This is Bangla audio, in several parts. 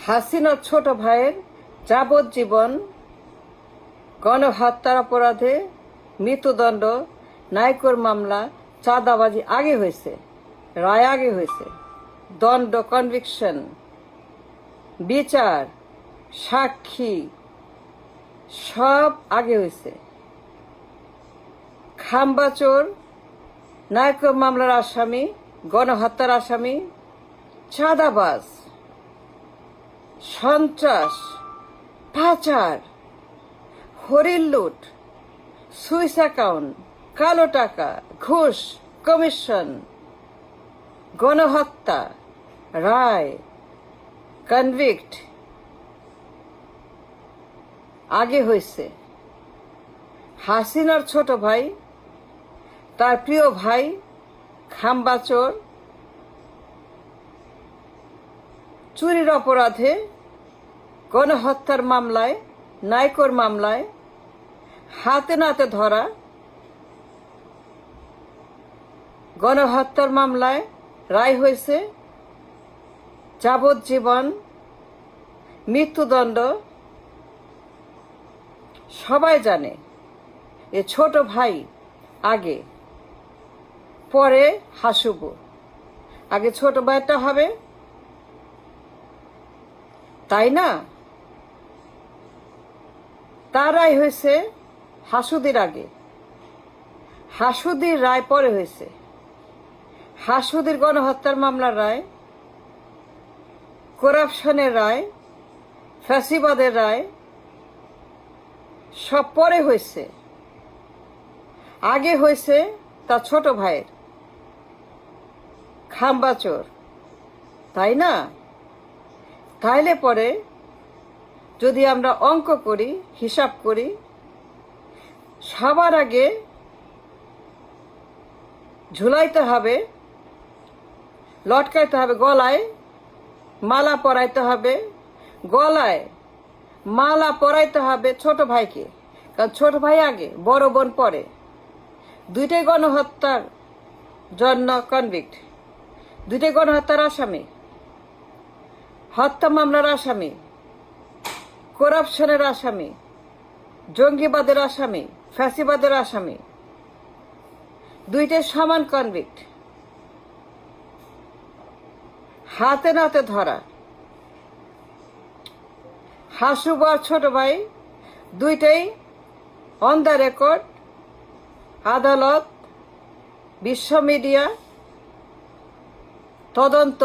হাসিনার ছোট ভাইয়ের যাবজ্জীবন গণহত্যার অপরাধে মৃত্যুদণ্ড, নাইকোর মামলা, চাঁদাবাজি আগে হয়েছে, রায় আগে হয়েছে, দণ্ড, কনভিকশন, বিচার, সাক্ষী সব আগে হয়েছে। খাম্বাচোর, নাইকো মামলার আসামি, গণহত্যার আসামি, চাঁদাবাজ, সন্ত্রাস, পাচার, হরিণ লুট, সুইস অ্যাকাউন্ট, কালো টাকা, ঘুষ, কমিশন, গণহত্যা, রায়, কনভিক্ট আগে হয়েছে। হাসিনার ছোট ভাই, তার প্রিয় ভাই খাম্বাচোর চুরির অপরাধে গণহত্যার মামলায়, নাইকোর মামলায় হাতে নাতে ধরা, গণহত্যার মামলায় রায় হয়েছে যাবজ্জীবন, মৃত্যুদণ্ড। সবাই জানে এ ছোট ভাই আগে, পরে হাসুবু। আগে ছোট ভাইটা হবে, তাই না? তার রায় হয়েছে হাসুদির আগে, হাসুদির রায় পরে হয়েছে। হাসুদির গণহত্যার মামলার রায়, করাপশনের রায়, ফ্যাসিবাদের রায় সব পরে হয়েছে। আগে হয়েছে তার ছোট ভাইয়ের খাম্বাচোর, তাই না? তাইলে পরে যদি আমরা অঙ্ক করি, হিসাব করি, সবার আগে ঝুলাইতে হবে, লটকাইতে হবে, গলায় মালা পরাইতে হবে, গলায় মালা পরাইতে হবে ছোট ভাইকে। কারণ ছোট ভাই আগে, বড় বোন পরে। দুইটাই গণহত্যার জন্য কনভিক্ট, দুইটাই গণহত্যার আসামি, হত্যা মামলার আসামি, করাপশনের আসামি, জঙ্গিবাদের আসামি, ফ্যাসিবাদের আসামি, দুইটাই সমান কনভিক্ট। হাতে নাতে ধরা। হাসুবু আর ছোট ভাই দুইটাই অন দ্য রেকর্ড, আদালত, বিশ্ব মিডিয়া, তদন্ত,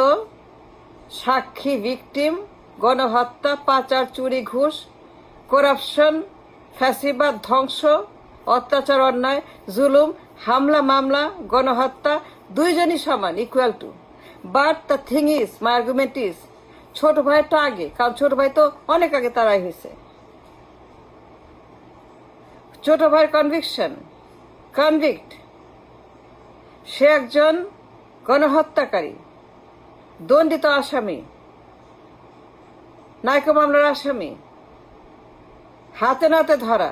সাক্ষী, ভিকটিম, গণহত্যা, পাচার, চুরি, ঘুষ, করাপশন, ফ্যাসিবাদ, ধ্বংস, অত্যাচার, অন্যায়, জুলুম, হামলা, মামলা, গণহত্যা দুইজনই সমান, equal to. But the thing is, my argument is, ছোট ভাইটা আগে, কারণ ছোট ভাই তো অনেক আগে তারাই হয়েছে। ছোট ভাইয়ের কনভিক্ট, সে একজন গণহত্যাকারী, দণ্ডিত আসামি, নাইকো মামলার আসামি, হাতে নাতে ধরা,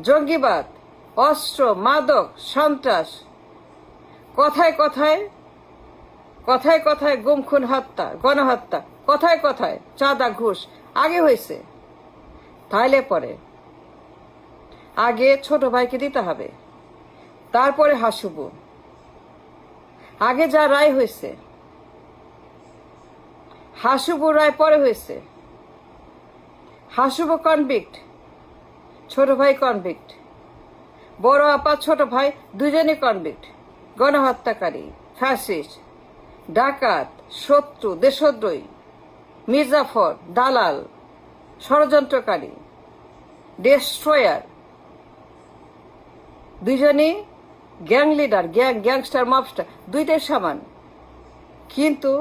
জঙ্গিবাদ, অস্ত্র, মাদক, সন্ত্রাস, কথায় কথায় কথায় কথায় গুম, খুন, হত্যা, গণহত্যা, কথায় কথায় চাঁদা, ঘুষ আগে হয়েছে। তাইলে পরে আগে ছোট ভাইকে দিতে হবে, তারপরে হাসুবু। আগে যা রায় হয়েছে, হাসুবু রায় পরে হয়েছে। হাসুবু কনভিক্ট, ছোট ভাই কনভিক্ট, বড় আপা ছোট ভাই দুজনই কনভিক্ট, গণহত্যাকারী, ফ্যাসিস্ট, ডাকাত, শত্রু, দেশদ্রোহী, মির্জাফর, দালাল, ষড়যন্ত্রকারী, ডেস্ট্রয়ার, দুইজনই গ্যাং লিডার, গ্যাংস্টার, মবস্টার, দুইটাই সমান। কিন্তু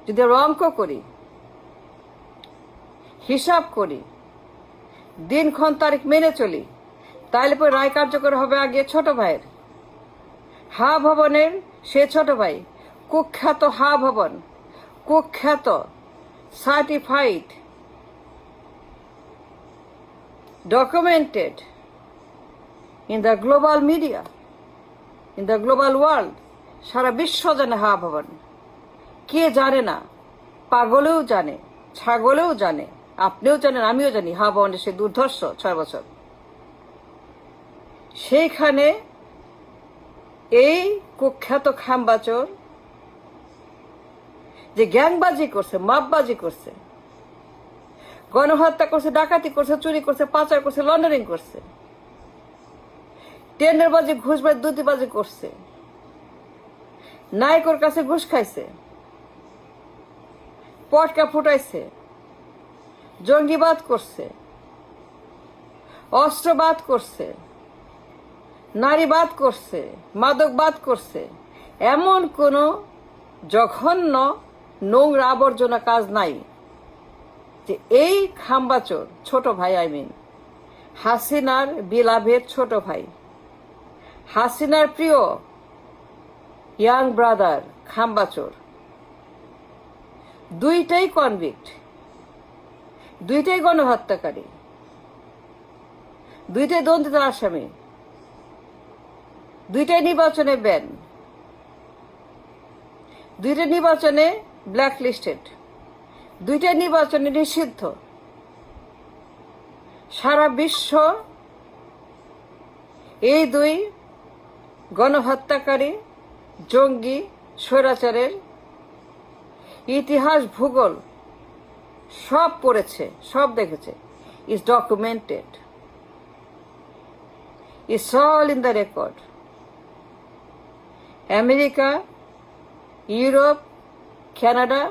যদি আমরা অঙ্ক করি, হিসাব করি, দিনক্ষণ তারিখ মেনে চলি, তাহলে পরে রায় কার্যকর হবে আগে ছোট ভাইয়ের। হা ভবনের সে ছোট ভাই, কুখ্যাত হা ভবন, কুখ্যাত, certified, documented in the global media, in the global world, সারা বিশ্ব জানে হা ভবন। কে জানে না? পাগলেও জানে। ছাগলেও জানে, আপনিও জানেন, আমিও জানি হাওয়া ভবনের সে দুর্ধর্ষ 6 বছর। সেইখানে এই কুখ্যাত খাম্বাচোর যে গ্যাংবাজি করছে, মাপবাজি করছে, গণহত্যা করছে, ডাকাতি করছে, চুরি করছে, পাচার করছে, লন্ডারিং করছে, টেন্ডারবাজি, ঘুষবাজি, দুর্নীতিবাজি করছে, নায়কের কাছে ঘুষ খাইছে, পটকা ফুটাইছে, জঙ্গিবাদ করছে, অস্ত্রবাদ করছে, নারীবাদ করছে, মাদকবাদ করছে, এমন কোনো জঘন্য নোংরা আবর্জনা কাজ নাই যে এই খাম্বাচোর ছোট ভাই, হাসিনার বিলাভের ছোট ভাই, হাসিনার প্রিয় ইয়াং ব্রাদার খাম্বাচোর, দুইটাই কনভিক্ট, দুইটাই গণহত্যাকারী, দুইটাই দণ্ডিতার আসামি, দুইটাই নির্বাচনে ব্যান, দুইটা নির্বাচনে ব্ল্যাক লিস্টেড, দুইটা নির্বাচনে নিষিদ্ধ। সারা বিশ্ব এই দুই গণহত্যাকারী, জঙ্গি, স্বৈরাচারের ইতিহাস, ভূগোল সব পড়েছে, সব দেখেছে। Is documented, it's all in the record. America, Europe, Canada,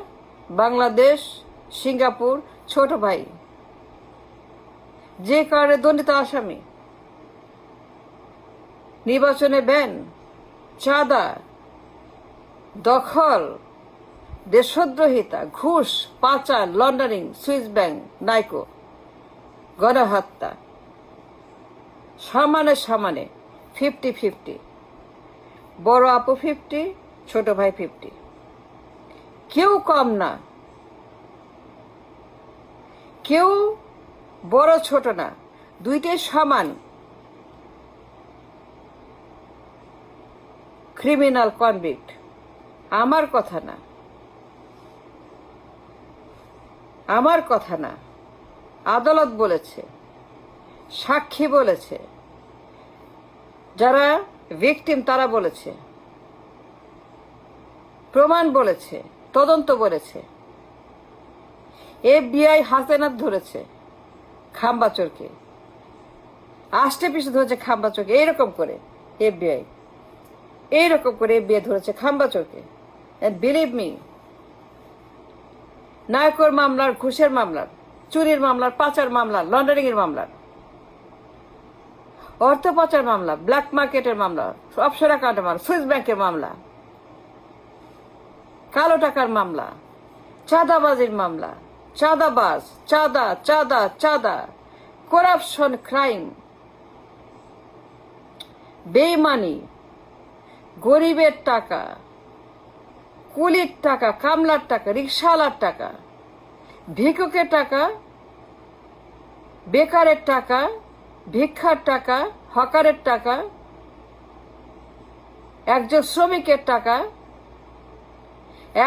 Bangladesh, Singapore, ছোট ভাই, যে কারণে দণ্ডিত আসামি, নির্বাচনে ব্যান, চাঁদা, দখল, দেশদ্রোহিতা, ঘুষ, পাচার, লন্ডারিং, সুইস ব্যাংক, নাইকো, গণহত্যা, সমানে সমানে 50-50, বড় আপু 50, ছোট ভাই 50, কেউ কম না, কেউ বড় ছোট না, দুইটাই সমান ক্রিমিনাল কনভিক্ট। আমার কথা না, আমার কথা না, আদালত বলেছে, সাক্ষী বলেছে, যারা ভিকটিম তারা বলেছে, প্রমাণ বলেছে, তদন্ত বলেছে। FBI হাসিনাত ধরেছে খাম্বাচোরকে, আষ্টে পিছু ধরেছে খাম্বাচোরকে, এইরকম করে FBI, এইরকম করে FBI ধরেছে খাম্বাচোরকে। এন্ড বিলিভ মি, নায়কর মামলার, ঘুষের মামলার, চুরির মামলার, পাচার মামলার, লন্ডারিং এর মামলার, অর্থ পাচার মামলা, ব্ল্যাক মার্কেটের মামলা, অফশোর অ্যাকাউন্টের মামলা, সুইস ব্যাংকের মামলা, কালো টাকার মামলা, চাঁদাবাজির মামলা, চাঁদাবাজ, চাঁদা, চাঁদা, চাঁদা, করাপশন, ক্রাইম, বেইমানি, গরিবের টাকা, কুলির টাকা, কামলার টাকা, রিক্সাওয়ালার টাকা, ভিক্ষুকের টাকা, বেকারের টাকা, ভিক্ষার টাকা, হকারের টাকা, একজন শ্রমিকের টাকা,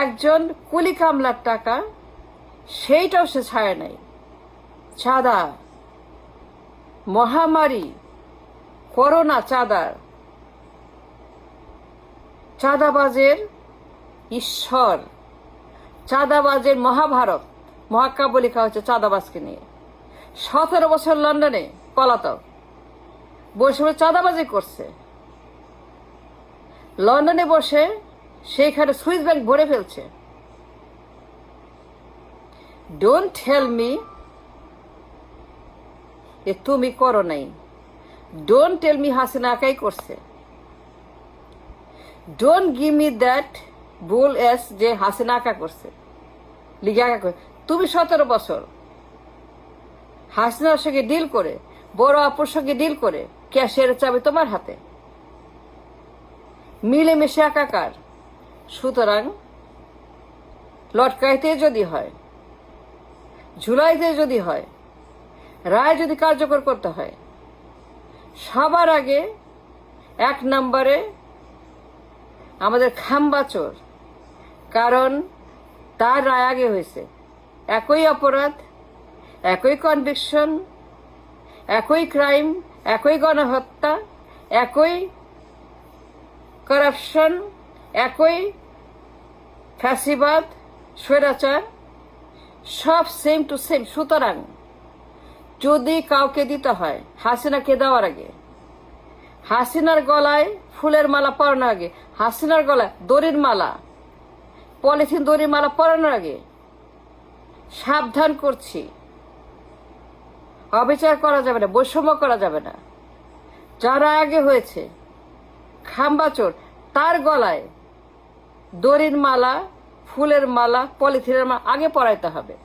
একজন কুলি কামলার টাকা, সেইটাও সে ছাড়ে নাই। চাঁদা, মহামারী, করোনা, চাঁদার, চাঁদাবাজের ঈশ্বর, চাঁদাবাজের মহাভারত, মহাকাব্য লেখা হচ্ছে চাঁদাবাজকে নিয়ে। 17 বছর লন্ডনে পলাতক, বসে বসে চাঁদাবাজি করছে। লন্ডনে বসে সেইখানে সুইস ব্যাংক ভরে ফেলছে। ডোন্ট টেল মি এ তুমি করো নাই। ডোন্ট টেল মি হাসিনা একাই করছে। Don't give me that bull S যে হাসিনা একা করছে, লিগে একা করে। তুমি 17 বছর হাসিনার সঙ্গে ডিল করে, বড় আপুর সঙ্গে ডিল করে, ক্যাশিয়ারের চাবি তোমার হাতে, মিলেমিশে একাকার। সুতরাং লটকাইতে যদি হয়, ঝুলাইতে যদি হয়, রায় যদি কার্যকর করতে হয়, সবার আগে 1 নম্বরে আমাদের খাম্বাচোর, কারণ তার রায় আগে হয়েছে, একই অপরাধ, একই কনভিকশন, একই ক্রাইম, একই গণহত্যা, একই করাপশন, একই ফ্যাসিবাদ, স্বৈরাচার, সব সেম টু সেম। সুতরাং যদি কাউকে দিতে হয়, হাসিনাকে দেওয়ার আগে, হাসিনার গলায় ফুলের মালা পরানোর আগে, হাসিনার গলায় দড়ির মালা, পলিথিন দড়ির মালা পরানোর আগে সাবধান করছি, অবিচার করা যাবে না, বৈষম্য করা যাবে না। যারা আগে হয়েছে খাম্বাচোর, তার গলায় দড়ির মালা, ফুলের মালা, পলিথিনের মালা আগে পরাইতে হবে।